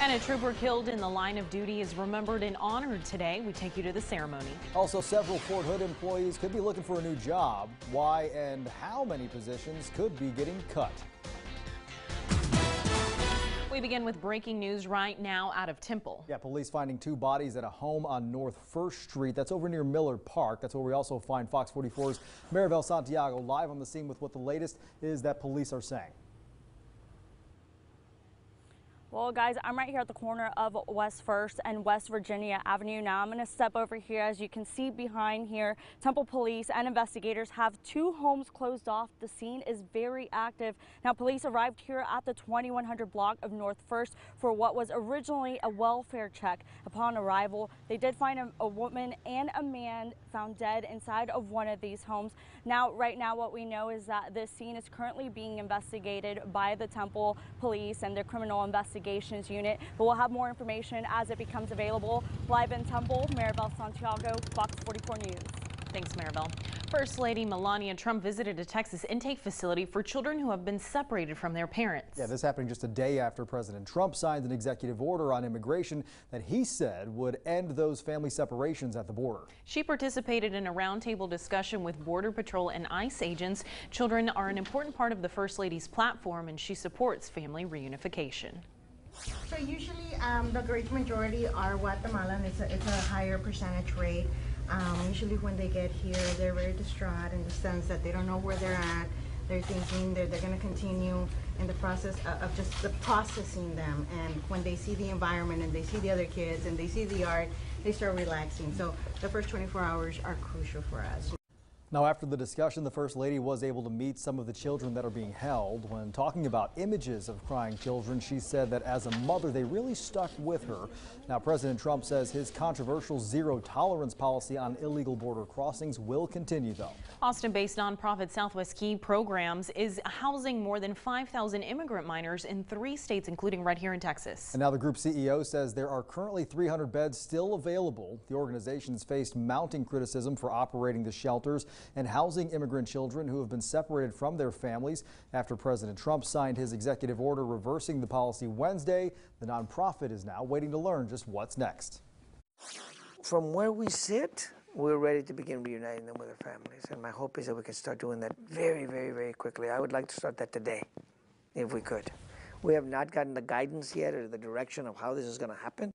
And a trooper killed in the line of duty is remembered and honored today. We take you to the ceremony. Also, several Fort Hood employees could be looking for a new job. Why and how many positions could be getting cut? We begin with breaking news right now out of Temple. Yeah, police finding two bodies at a home on North 1st Street. That's over near Miller Park. That's where we also find Fox 44's Maribel Santiago live on the scene with what the latest is that police are saying. Well, guys, I'm right here at the corner of West 1st and West Virginia Avenue. Now, I'm going to step over here. As you can see behind here, Temple Police and investigators have two homes closed off. The scene is very active. Now, police arrived here at the 2100 block of North 1st for what was originally a welfare check. Upon arrival, they did find a woman and a man found dead inside of one of these homes. Now, right now, what we know is that this scene is currently being investigated by the Temple Police and their criminal investigations unit, but we'll have more information as it becomes available. Live in Temple, Maribel Santiago, Fox 44 News. Thanks, Maribel. First Lady Melania Trump visited a Texas intake facility for children who have been separated from their parents. Yeah, this happening just a day after President Trump signed an executive order on immigration that he said would end those family separations at the border. She participated in a roundtable discussion with Border Patrol and ICE agents. Children are an important part of the First Lady's platform, and she supports family reunification. So usually the great majority are Guatemalan. It's a higher percentage rate. Usually when they get here, they're very distraught in the sense that they don't know where they're at. They're thinking that they're going to continue in the process of just the processing them. And when they see the environment and they see the other kids and they see the art, they start relaxing. So the first 24 hours are crucial for us. Now, after the discussion, the First Lady was able to meet some of the children that are being held. When talking about images of crying children, she said that as a mother, they really stuck with her. Now, President Trump says his controversial zero-tolerance policy on illegal border crossings will continue, though. Austin-based nonprofit Southwest Key Programs is housing more than 5,000 immigrant minors in 3 states, including right here in Texas. And now the group CEO says there are currently 300 beds still available. The organization's faced mounting criticism for operating the shelters and housing immigrant children who have been separated from their families. After President Trump signed his executive order reversing the policy Wednesday, the nonprofit is now waiting to learn just what's next. From where we sit, we're ready to begin reuniting them with their families. And my hope is that we can start doing that very, very, very quickly. I would like to start that today, if we could. We have not gotten the guidance yet or the direction of how this is going to happen.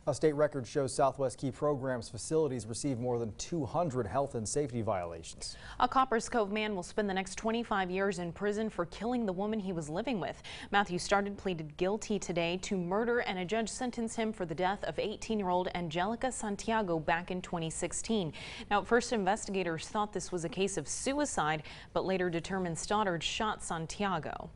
A state record shows Southwest Key Programs facilities receive more than 200 health and safety violations. A Coppers Cove man will spend the next 25 years in prison for killing the woman he was living with. Matthew Started pleaded guilty today to murder, and a judge sentenced him for the death of 18-year-old Angelica Santiago back in 2016. Now, at first, investigators thought this was a case of suicide, but later determined Stoddard shot Santiago.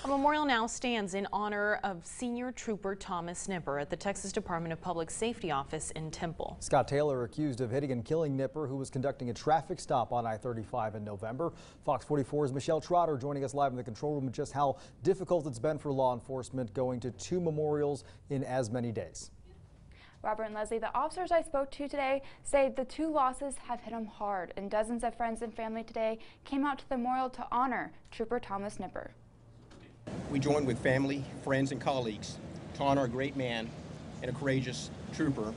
A memorial now stands in honor of Senior Trooper Thomas Nipper at the Texas Department of Public Safety office in Temple. Scott Taylor accused of hitting and killing Nipper, who was conducting a traffic stop on I-35 in November. Fox 44's Michelle Trotter joining us live in the control room with just how difficult it's been for law enforcement going to 2 memorials in as many days. Robert and Leslie, the officers I spoke to today say the 2 losses have hit them hard, and dozens of friends and family today came out to the memorial to honor Trooper Thomas Nipper. We join with family, friends, and colleagues to honor a great man and a courageous trooper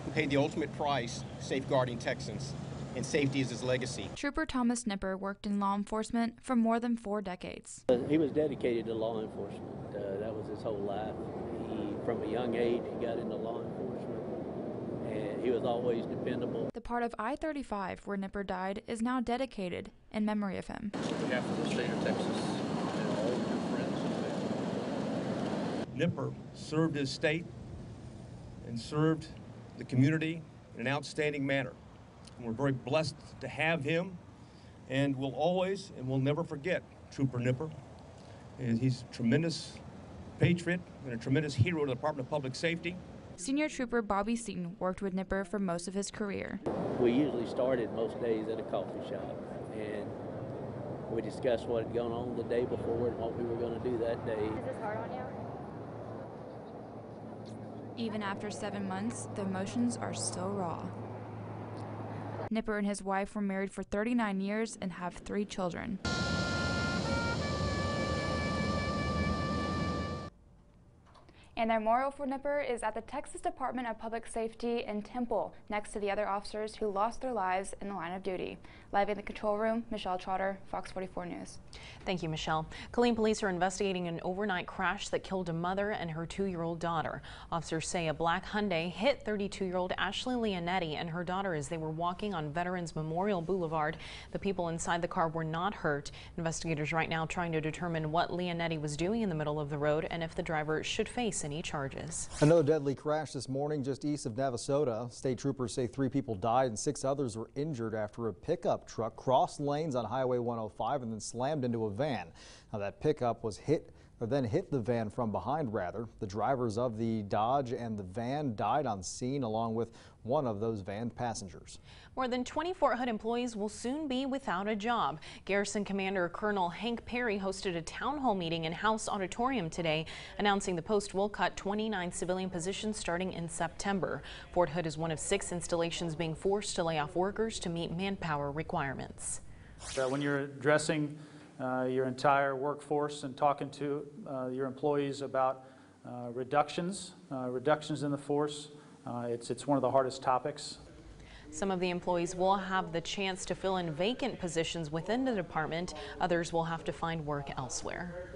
who paid the ultimate price safeguarding Texans, and safety is his legacy. Trooper Thomas Nipper worked in law enforcement for more than 4 decades. He was dedicated to law enforcement. That was his whole life. From a young age, he got into law enforcement, and he was always dependable. The part of I-35 where Nipper died is now dedicated in memory of him. On behalf of the state of Texas, Nipper served his state and served the community in an outstanding manner. And we're very blessed to have him, and we'll always and we'll never forget Trooper Nipper. And he's a tremendous patriot and a tremendous hero to the Department of Public Safety. Senior Trooper Bobby Seaton worked with Nipper for most of his career. We usually started most days at a coffee shop, and we discussed what had gone on the day before and what we were going to do that day. Is this hard on you? Even after 7 months, the emotions are still raw. Nipper and his wife were married for 39 years and have 3 children. And their memorial for Nipper is at the Texas Department of Public Safety in Temple, next to the other officers who lost their lives in the line of duty. Live in the control room, Michelle Trotter, Fox 44 News. Thank you, Michelle. Killeen police are investigating an overnight crash that killed a mother and her 2-year-old daughter. Officers say a black Hyundai hit 32-year-old Ashley Leonetti and her daughter as they were walking on Veterans Memorial Boulevard. The people inside the car were not hurt. Investigators right now trying to determine what Leonetti was doing in the middle of the road and if the driver should face any charges. Another deadly crash this morning just east of Navasota. State troopers say 3 people died and 6 others were injured after a pickup truck crossed lanes on Highway 105 and then slammed into a van. Now that pickup was hit the van from behind rather. The drivers of the Dodge and the van died on scene along with one of those van passengers. More than 20 Fort Hood employees will soon be without a job. Garrison Commander Colonel Hank Perry hosted a town hall meeting in House Auditorium today, announcing the post will cut 29 civilian positions starting in September. Fort Hood is one of 6 installations being forced to lay off workers to meet manpower requirements. When you're addressing your entire workforce and talking to your employees about reductions in the force, it's one of the hardest topics. Some of the employees will have the chance to fill in vacant positions within the department. Others will have to find work elsewhere.